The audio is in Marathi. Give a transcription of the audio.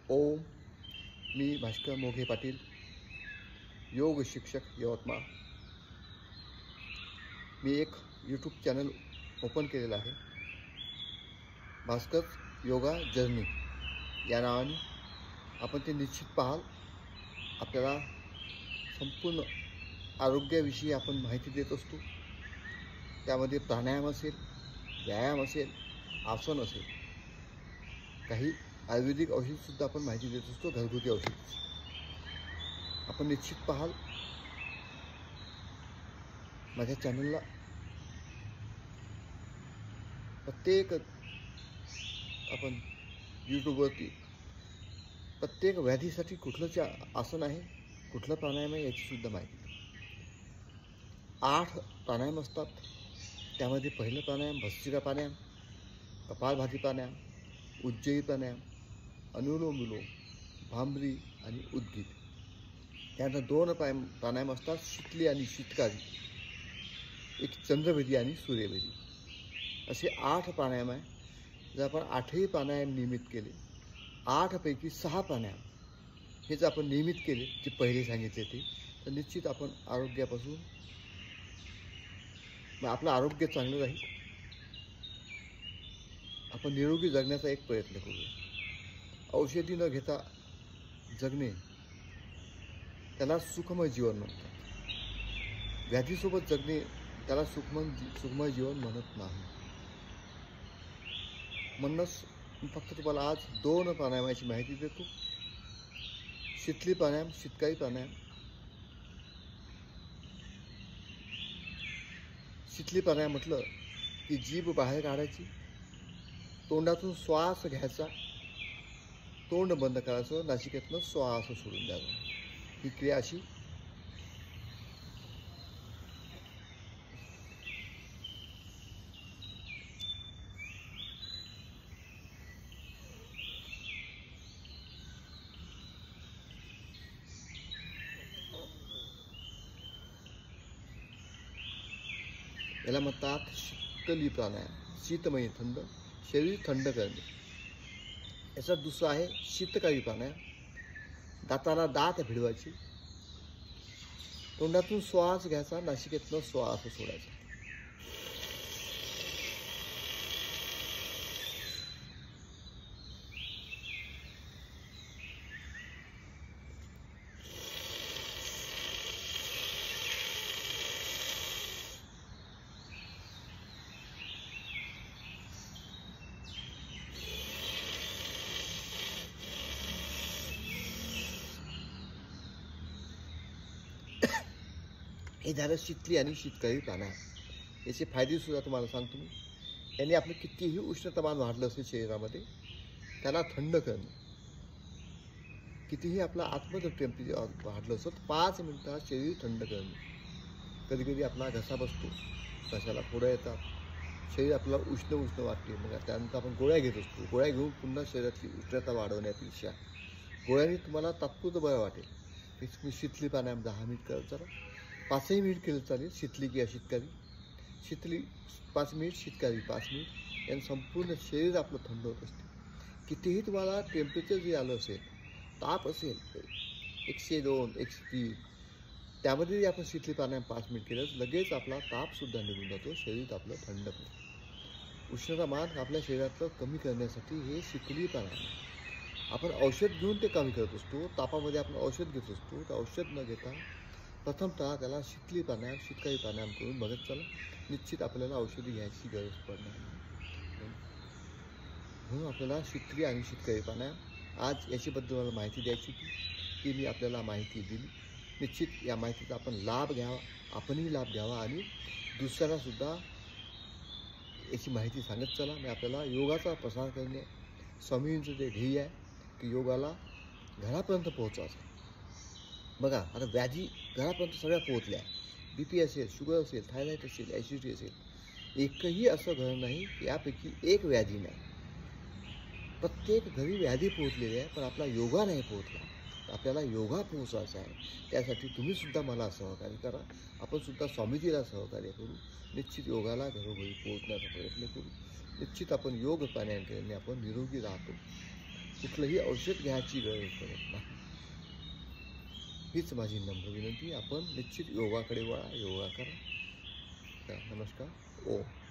ओम. मी भास्कर मोघे पाटील, योग शिक्षक यवतमाळ. मी एक यूट्यूब चॅनल ओपन केलेलं आहे, भास्कर योगा जर्नी या नावाने. आपण ते निश्चित पाहाल. आपल्याला संपूर्ण आरोग्याविषयी आपण माहिती देत असतो. त्यामध्ये प्राणायाम असेल, व्यायाम असेल, आसन असेल, काही आयुर्वेदिक औषधसुद्धा आपण माहिती देत असतो, घरगुती औषध. आपण निश्चित पाहाल. माझ्या चॅनलला प्रत्येक आपण यूट्यूबवरती प्रत्येक व्याधीसाठी कुठलं आसन आहे, कुठलं प्राणायाम आहे याचीसुद्धा माहिती. 8 प्राणायाम असतात. त्यामध्ये पहिलं प्राणायाम भस्त्रिका प्राणायाम, कपालभाती प्राणायाम, उज्जयी प्राणायाम, अनुलोम विलोम, भांबरी आणि उद्गीत. त्यानंतर 2 प्राणायाम असतात, शीतली आणि शीतकारी, एक चंद्रभेदी आणि सूर्यभेदी. असे 8 प्राणायाम आहे. जर आपण 8ही प्राणायाम नियमित केले, 8 पैकी 6 प्राणायाम हे जर आपण नियमित केले, जे पहिले सांगितले ते, तर निश्चित आपण आरोग्यापासून आपलं आरोग्य चांगलं राहील. आपण निरोगी जगण्याचा एक प्रयत्न करूया. औषधी न घेता जगणे त्याला सुखमय जीवन म्हणतात. व्याधीसोबत जगणे त्याला सुखमय जीवन म्हणत नाही. म्हणूनच मी फक्त तुम्हाला आज 2 प्राणायामाची माहिती देतो. शीतली प्राणायाम, शीतकारी प्राणायाम. शीतली प्राणायाम म्हटलं की जीभ बाहेर काढायची, तोंडातून श्वास घ्यायचा, तोंड बंद करायचं, नासिकेतनं श्वास सोडून द्यायचा. ही क्रिया अशी. याला म्हणतात शीतली प्राणायाम. शीतमय थंड, शरीर थंड करणे. याचा दुसरा आहे शीतकारी प्राणायाम. दाताला दात भिडवायची, तोंडातून श्वास घ्यायचा, नासिकेतनं श्वास सोडायचा. हे झालं शीतली आणि शीतकारी प्राणायाम. याचे फायदेसुद्धा तुम्हाला सांगतो मी. याने आपलं कितीही उष्णतामान वाढलं असेल शरीरामध्ये, त्याला थंड करणं. कितीही आपलं आतमध्ये टेम्परेचर वाढलं असेल, 5 मिनिटात शरीर थंड करणं. कधी कधी आपला घसा बसतो, घशाला फोडं येतात, शरीर आपल्याला उष्ण वाटते. मग त्यानंतर आपण गोळ्या घेत असतो. गोळ्या घेऊन पुन्हा शरीरातली उष्णता वाढवण्यापेक्षा गोळ्याने तुम्हाला तात्पुरतं बरं वाटेल. ते तुम्ही शीतली प्राणायाम 10 मिनिट करत चला. 5ही मिनिट केलं चालेल. शीतली किंवा शीतकारी. शीतली 5 मिनिट, शीतकारी 5 मिनिट. यानं संपूर्ण शरीर आपलं थंड होत असते. कितीही तुम्हाला टेम्परेचर जे आलं असेल, ताप असेल 102, 103, त्यामध्ये आपण शीतली प्राणायाम 5 मिनिट केलं, लगेच आपला तापसुद्धा निघून जातो. शरीर आपलं थंड होतं. उष्णतामान आपल्या शरीरातलं कमी करण्यासाठी हे शीतली प्राणायाम. आपण औषध घेऊन ते कमी करत असतो. तापामध्ये आपण औषध घेत असतो. तर औषध न घेता प्रथमतः त्याला शीतली प्राणायाम, शीतकारी प्राणायाम करून बघत चला. निश्चित आपल्याला औषधी घ्यायची गरज पडणार नाही. म्हणून आपल्याला शीतली आणि शीतकारी प्राणायाम आज याच्याबद्दल मला माहिती द्यायची होती, ती मी आपल्याला माहिती दिली. निश्चित या माहितीचा आपण लाभ घ्यावा, आपणही लाभ घ्यावा आणि दुसऱ्यालासुद्धा याची माहिती सांगत चला. मी आपल्याला योगाचा प्रसार करणे, स्वामींचं जे ध्येय आहे की योगाला घरापर्यंत पोहोचायचं. बघा आता व्याधी घरापर्यंत सगळ्या पोहोचल्या. BP असेल, शुगर असेल, थायरॉईड असेल, ॲसिडिटी असेल, एकही असं घर नाही की यापैकी एक व्याधी नाही. प्रत्येक घरी व्याधी पोहोचलेली आहे, पण आपला योगा नाही पोहोचला. आपल्याला योगा पोहोचायचा आहे. त्यासाठी तुम्हीसुद्धा मला सहकार्य करा. आपणसुद्धा स्वामीजीला सहकार्य करू. निश्चित योगाला घरोघरी पोहोचण्याचा प्रयत्न करू. निश्चित आपण योग प्राणायाम केल्याने आपण निरोगी राहतो. कुठलंही औषध घ्यायची गरज पडत नाही. हीच माझी नम्र विनंती. आपण निश्चित योगाकडे वळा, योगा करा. नमस्कार. ओम.